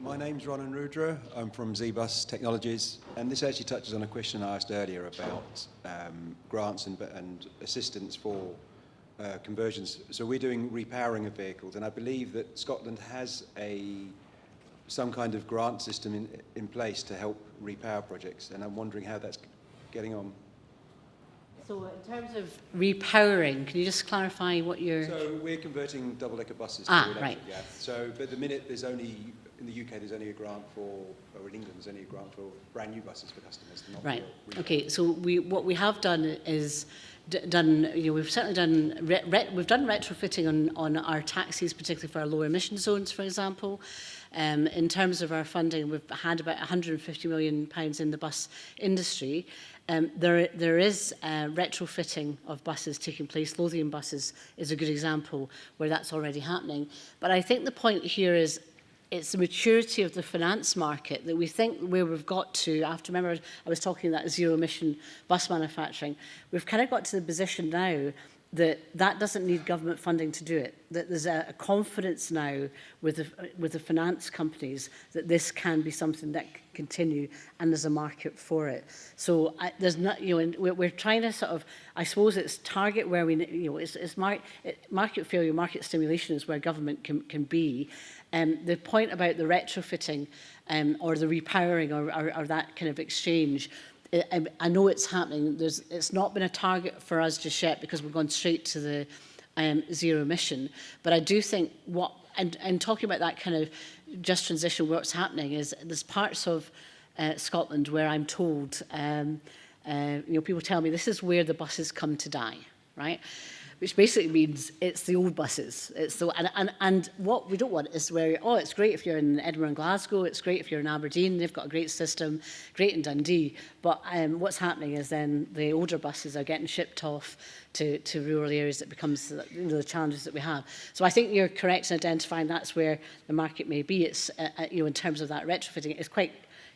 My name's Ronan Rudra. I'm from ZBus Technologies, and this actually touches on a question I asked earlier about grants and assistance for conversions. So we're doing repowering of vehicles, and I believe that Scotland has some kind of grant system in place to help repower projects, and I'm wondering how that's getting on. So in terms of repowering, can you just clarify what you're... So we're converting double-decker buses to electric, right. yeah. So, but at the minute there's only, in the UK there's only a grant for, or in England there's only a grant for brand new buses for customers. Not Right, for okay, so what we have done is we've certainly done, we've done retrofitting on our taxis, particularly for our low emission zones, for example. In terms of our funding, we've had about £150 million in the bus industry. There is retrofitting of buses taking place. Lothian buses is a good example where that's already happening. But I think the point here is it's the maturity of the finance market that we think where we've got to, after, remember I was talking about zero emission bus manufacturing, we've kind of got to the position now that doesn't need government funding to do it. That there's a confidence now with the finance companies that this can be something that can continue, and there's a market for it. So there's not, we're trying to sort of, I suppose it's target where we, it's market failure, market stimulation is where government can be. The point about the retrofitting or the repowering or that kind of exchange, I know it's happening. It's not been a target for us just yet because we've gone straight to the zero emission. But I do think and talking about that kind of just transition, what's happening is there's parts of Scotland where I'm told, people tell me this is where the buses come to die, right? Which basically means it's the old buses. It's the and what we don't want is where, it's great if you're in Edinburgh and Glasgow, it's great if you're in Aberdeen, they've got a great system, great in Dundee, but what's happening is then the older buses are getting shipped off to rural areas. That becomes the challenges that we have. So I think you're correct in identifying that's where the market may be. It's in terms of that retrofitting, it's quite.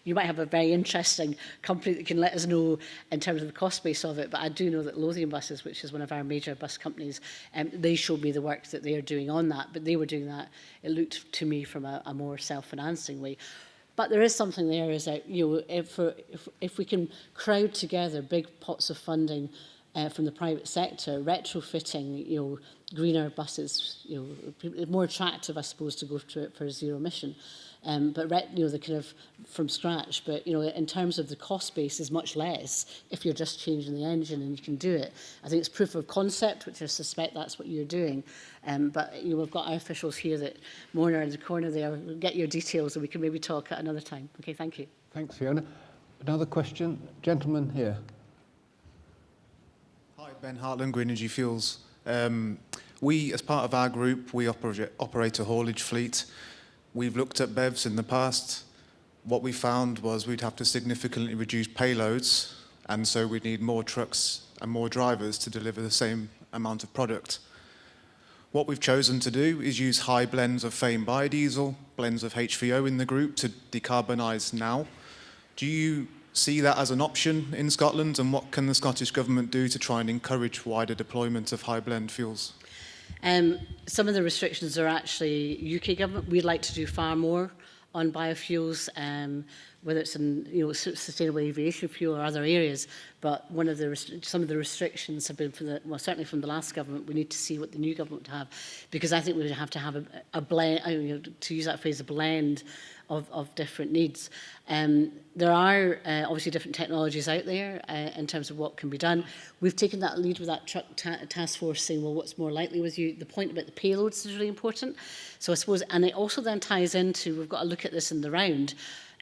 You might have a very interesting company that can let us know in terms of the cost base of it, but I do know that Lothian Buses, which is one of our major bus companies, they showed me the work that they are doing on that, but they were doing that, it looked to me, from a more self-financing way. But there is something there, is that if we can crowd together big pots of funding from the private sector, retrofitting, greener buses, more attractive, I suppose, to go to it for zero emission. But the kind of from scratch. But in terms of the cost base is much less if you're just changing the engine and you can do it. I think it's proof of concept, which I suspect that's what you're doing. But we've got our officials here that Mona in the corner there. We'll get your details and we can maybe talk at another time. Okay, thank you. Thanks, Fiona. Another question, gentleman here. Hi, Ben Hartland, Green Energy Fuels. We, as part of our group, we operate a haulage fleet. We've looked at BEVs in the past. What we found was we'd have to significantly reduce payloads, and so we'd need more trucks and more drivers to deliver the same amount of product. What we've chosen to do is use high blends of FAME biodiesel, blends of HVO in the group to decarbonise now. Do you see that as an option in Scotland, and what can the Scottish Government do to try and encourage wider deployment of high blend fuels? Some of the restrictions are actually UK government. We'd like to do far more on biofuels, whether it's in sustainable aviation fuel or other areas. But some of the restrictions have been certainly from the last government. We need to see what the new government have, because I think we would have to have a blend, to use that phrase, a blend of different needs. There are obviously different technologies out there in terms of what can be done. We've taken that lead with that truck task force, saying, well, what's more likely with you? The point about the payloads is really important. So I suppose, and it also then ties into, we've got to look at this in the round.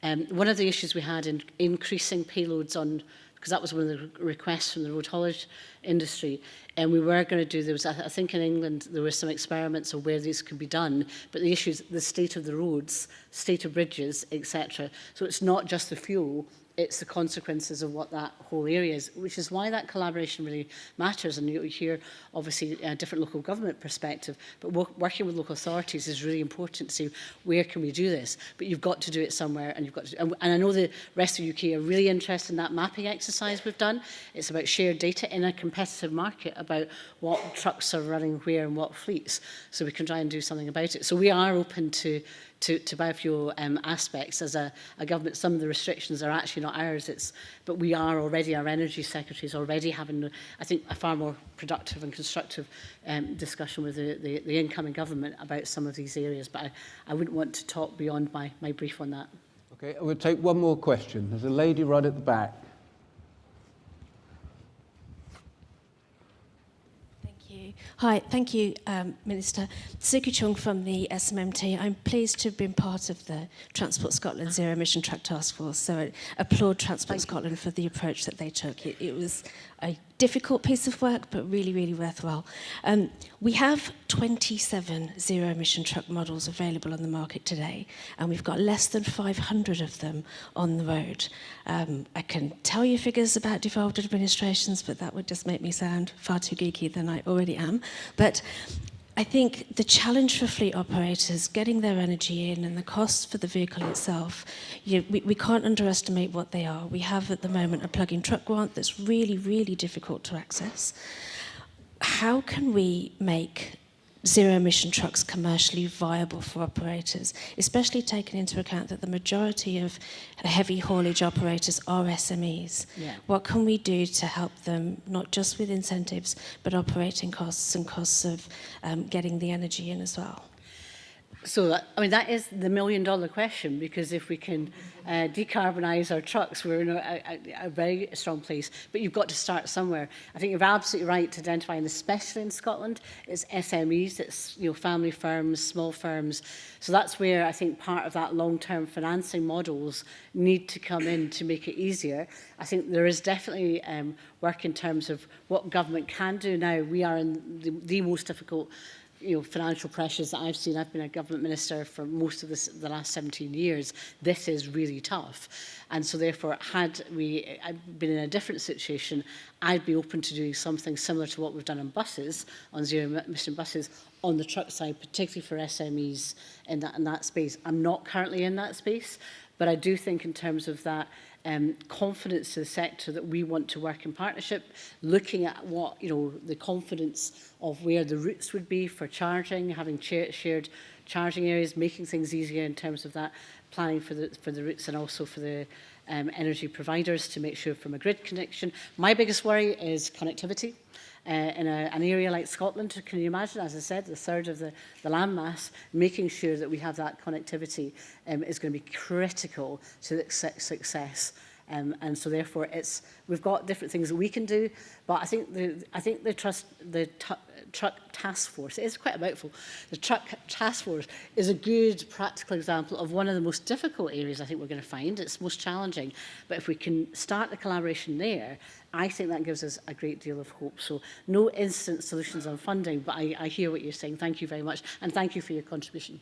One of the issues we had in increasing payloads on, because that was one of the requests from the road haulage industry, and we were going to do, I think in England there were some experiments of where these could be done, but the issue is the state of the roads, state of bridges, etc. So it's not just the fuel, it's the consequences of what that whole area is, which is why that collaboration really matters. And you hear, obviously, a different local government perspective, but working with local authorities is really important to see where can we do this. But you've got to do it somewhere, and you've got to. And I know the rest of the UK are really interested in that mapping exercise we've done. It's about shared data in a competitive market about what trucks are running where and what fleets, so we can try and do something about it. So we are open to to biofuel aspects as a government. Some of the restrictions are actually not ours, but we are already, our Energy Secretary is already having, I think, a far more productive and constructive discussion with the incoming government about some of these areas. But I wouldn't want to talk beyond my brief on that. Okay, we'll take one more question. There's a lady right at the back. Hi, thank you, Minister. Suki Chung from the SMMT. I'm pleased to have been part of the Transport Scotland Zero Emission Truck Task Force, so I applaud Transport Scotland for the approach that they took. It was a difficult piece of work, but really, really worthwhile. We have 27 zero-emission truck models available on the market today, and we've got less than 500 of them on the road. I can tell you figures about devolved administrations, but that would just make me sound far too geeky than I already am. But I think the challenge for fleet operators, getting their energy in and the costs for the vehicle itself, we can't underestimate what they are. We have at the moment a plug-in truck grant that's really, really difficult to access. How can we make zero-emission trucks commercially viable for operators, especially taking into account that the majority of heavy haulage operators are SMEs? Yeah. What can we do to help them, not just with incentives, but operating costs and costs of getting the energy in as well? So, I mean, that is the million-dollar question, because if we can decarbonise our trucks, we're in a very strong place. But you've got to start somewhere. I think you're absolutely right to identify, and especially in Scotland, it's SMEs, it's family firms, small firms. So that's where I think part of that long-term financing models need to come in to make it easier. I think there is definitely work in terms of what government can do now. We are in the most difficult financial pressures that I've seen. I've been a government minister for most of the last 17 years. This is really tough. And so therefore, had I'd been in a different situation, I'd be open to doing something similar to what we've done on buses, on zero-emission buses, on the truck side, particularly for SMEs in that space. I'm not currently in that space, but I do think in terms of that confidence to the sector that we want to work in partnership, looking at what, the confidence of where the routes would be for charging, having shared charging areas, making things easier in terms of that, planning for the routes and also for the energy providers to make sure from a grid connection. My biggest worry is connectivity. In an area like Scotland, can you imagine, as I said, a third of the landmass, making sure that we have that connectivity is going to be critical to the success. And so therefore, we've got different things that we can do, but I think the truck task force, it is quite a mouthful. The truck task force is a good practical example of one of the most difficult areas I think we're going to find. It's most challenging, but if we can start the collaboration there, I think that gives us a great deal of hope. So no instant solutions on funding, but I hear what you're saying. Thank you very much, and thank you for your contribution.